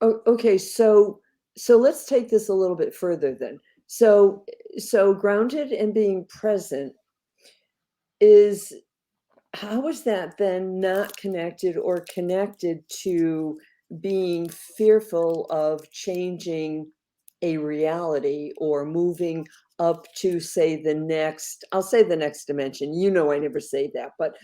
Okay, so let's take this a little bit further then. So grounded and being present is, how is that then not connected or connected to being fearful of changing a reality or moving up to, say, the next, I'll say the next dimension. You know, I never say that, but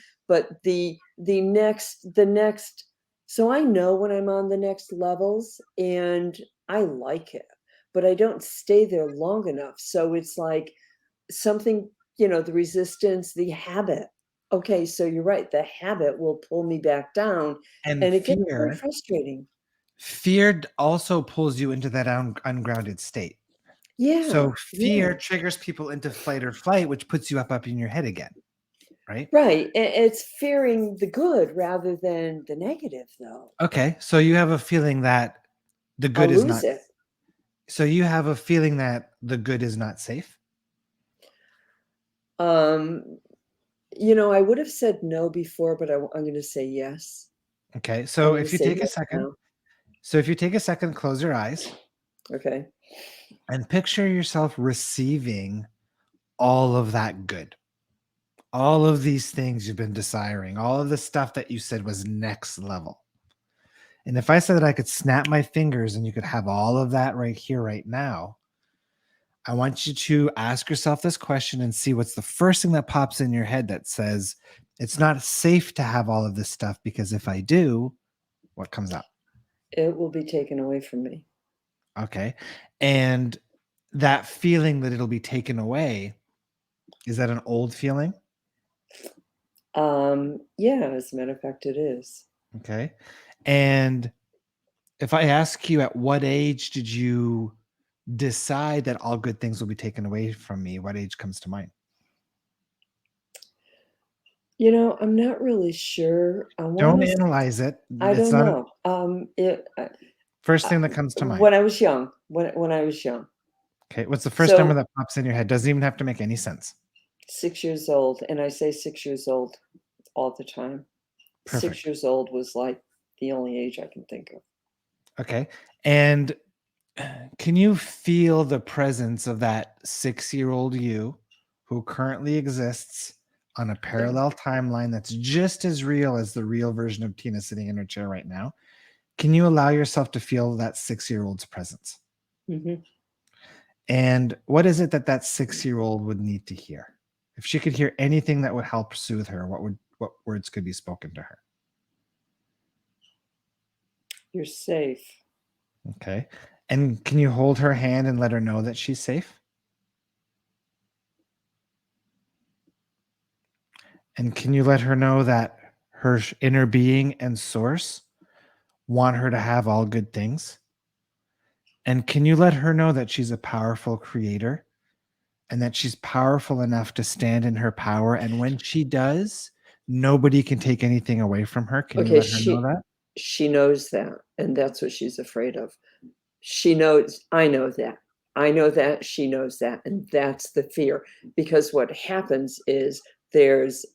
the next, so I know when I'm on the next levels and I like it, but I don't stay there long enough. So it's like something, the resistance, the habit. Okay, so you're right. The habit will pull me back down, And and it gets very fear, frustrating. fear also pulls you into that ungrounded state. Yeah, So yeah, fear triggers people into fight or flight, which puts you up in your head again, right? right. It's fearing the good rather than the negative, though. Okay, so you have a feeling that the I'll good is lose not. it. So you have a feeling that the good is not safe. Um, I would have said no before, but I'm going to say yes. Okay, I'm so going to if you say take a yes second, now. close your eyes Okay. and picture yourself receiving all of that good. All of these things you've been desiring, all of the stuff that you said was next level. And if I said that I could snap my fingers and you could have all of that right here, right now, I want you to ask yourself this question and see what's the first thing that pops in your head that says, it's not safe to have all of this stuff because if I do, what comes up? It will be taken away from me. Okay. And that feeling that it'll be taken away, is that an old feeling? Yeah, as a matter of fact, it is. Okay. And if I ask you, at what age did you decide that all good things will be taken away from me? What age comes to mind? I'm not really sure. I Don't want to. analyze it. I It's don't not know. first thing that comes to mind. When I was young, when I was young, Okay. What's the first number so that pops in your head? Doesn't even have to make any sense. 6 years old, and I say 6 years old all the time. Six Perfect. years old was like the only age I can think of. Okay. And can you feel the presence of that 6-year-old you who currently exists on a Yeah. parallel timeline that's just as real as the real version of Tina sitting in her chair right now? Can you allow yourself to feel that 6-year-old's presence? Hmm. And what is it that that 6-year-old would need to hear? If she could hear anything that would help soothe her, what words could be spoken to her? You're safe. Okay. And can you hold her hand and let her know that she's safe? And can you let her know that her inner being and source want her to have all good things? And can you let her know that she's a powerful creator and that she's powerful enough to stand in her power? And when she does, nobody can take anything away from her. Can you Okay, let her know she that? she knows that, and that's what she's afraid of. She knows, I know that. I know that, she knows that, and that's the fear. Because what happens is there's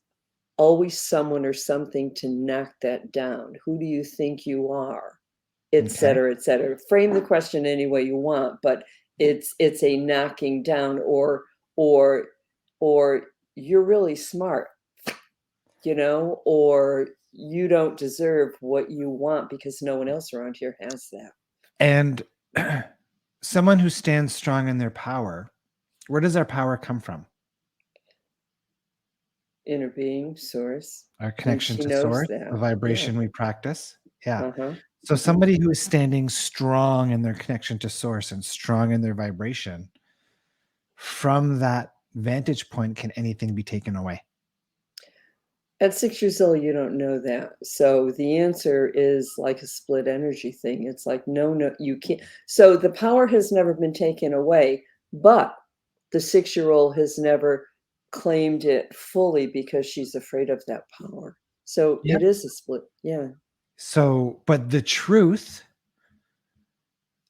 always someone or something to knock that down. Who do you think you are? Et Okay. cetera, et cetera. Frame the question any way you want, but it's a knocking down, or or you're really smart, or you don't deserve what you want because no one else around here has that. And someone who stands strong in their power, where does our power come from? Inner being, source, Our and connection she to knows source, the that. Yeah. vibration we practice. Yeah. Uh-huh. So Hmm. somebody who is standing strong in their connection to source and strong in their vibration, from that vantage point, can anything be taken away? At 6 years old, you don't know that. So the answer is like a split energy thing. It's like, no, no, you can't. So the power has never been taken away, but the 6-year-old has never claimed it fully because she's afraid of that power. So Yeah. it is a split. Yeah. So, but the truth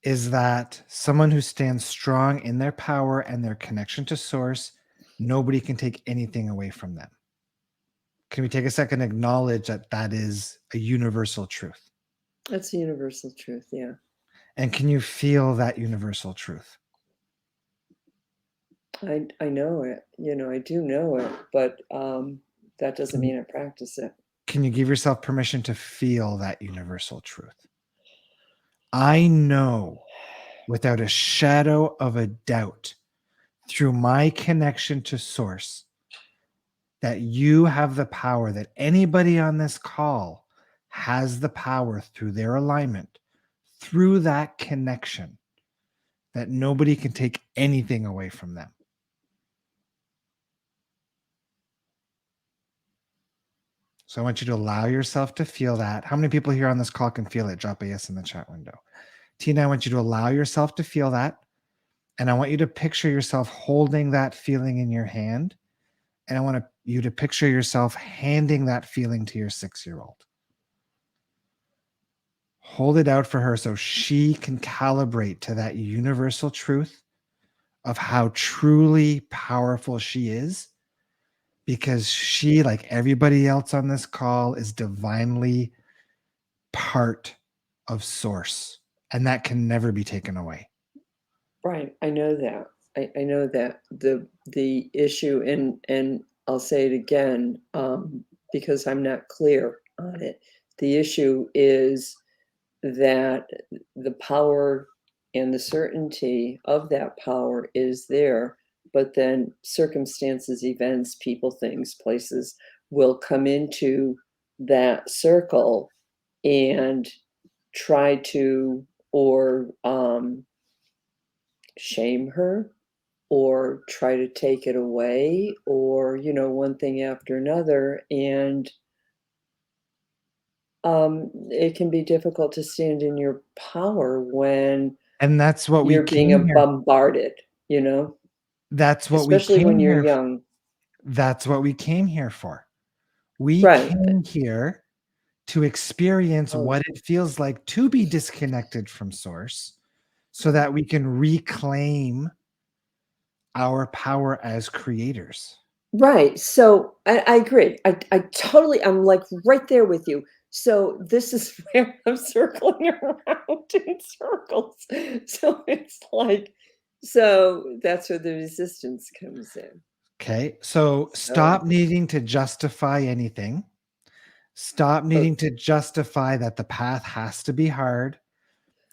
is that someone who stands strong in their power and their connection to source, nobody can take anything away from them. Can we take a second and acknowledge that that is a universal truth? That's a universal truth. Yeah. And can you feel that universal truth? I know it, I do know it, but that doesn't Can you, mean I practice it. can you give yourself permission to feel that universal truth? I know without a shadow of a doubt through my connection to source that you have the power, that anybody on this call has the power through their alignment, through that connection, that nobody can take anything away from them. So I want you to allow yourself to feel that. How many people here on this call can feel it? Drop a yes in the chat window. Tina, I want you to allow yourself to feel that. And I want you to picture yourself holding that feeling in your hand. And I want you to picture yourself handing that feeling to your 6-year-old. Hold it out for her so she can calibrate to that universal truth of how truly powerful she is, because she, like everybody else on this call, is divinely part of source, and that can never be taken away. Right. I know that. I know that the issue, and I'll say it again, because I'm not clear on it. The issue is that the power and the certainty of that power is there, but then circumstances, events, people, things, places will come into that circle and try to, or shame her, or try to take it away, or one thing after another. And it can be difficult to stand in your power when And that's what we you're being came here. bombarded, you know, That's what we especially when came you're here. young. That's what we came here for. We Right. came here to experience Oh, what it feels like to be disconnected from source so that we can reclaim our power as creators. right. So I agree. I totally, I'm like right there with you. So this is where I'm circling around in circles. So it's like, so that's where the resistance comes in. Okay. So So, stop needing to justify anything. Stop oh, needing to justify that the path has to be hard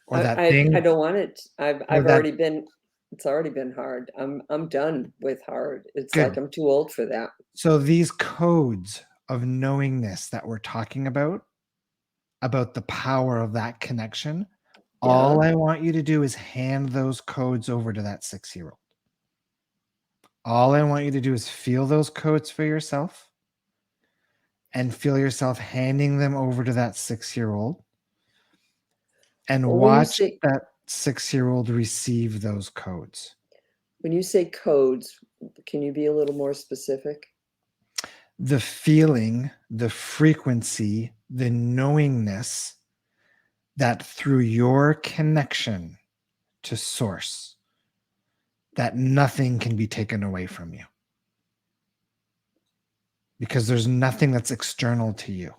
or that I things don't want it. or I've that already been, it's already been hard. I'm done with hard. It's like good. I'm too old for that. So these codes of knowingness that we're talking about the power of that connection, Yeah. all I want you to do is hand those codes over to that 6-year-old. All I want you to do is feel those codes for yourself and feel yourself handing them over to that 6-year-old and Well, watch that 6-year-old receive those codes. when you say codes, can you be a little more specific? The feeling, the frequency, the knowingness that through your connection to source, that nothing can be taken away from you because there's nothing that's external to you.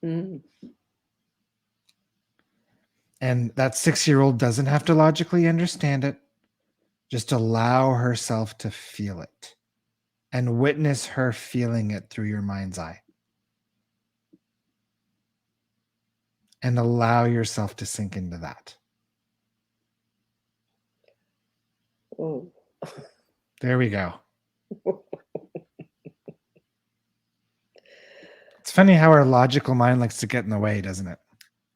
Mm. And that 6-year-old doesn't have to logically understand it. Just allow herself to feel it and witness her feeling it through your mind's eye. And allow yourself to sink into that. Oh. There we go. It's funny how our logical mind likes to get in the way, doesn't it?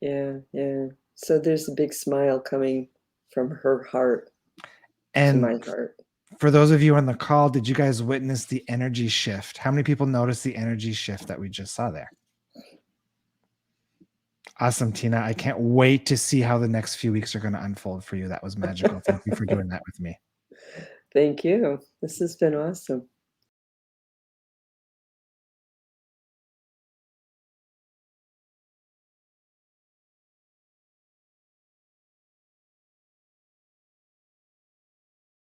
Yeah, yeah. So there's a big smile coming from her heart to And my heart. for those of you on the call, did you guys witness the energy shift? How many people noticed the energy shift that we just saw there? Awesome, Tina. I can't wait to see how the next few weeks are going to unfold for you. That was magical. Thank you for doing that with me. Thank you. This has been awesome.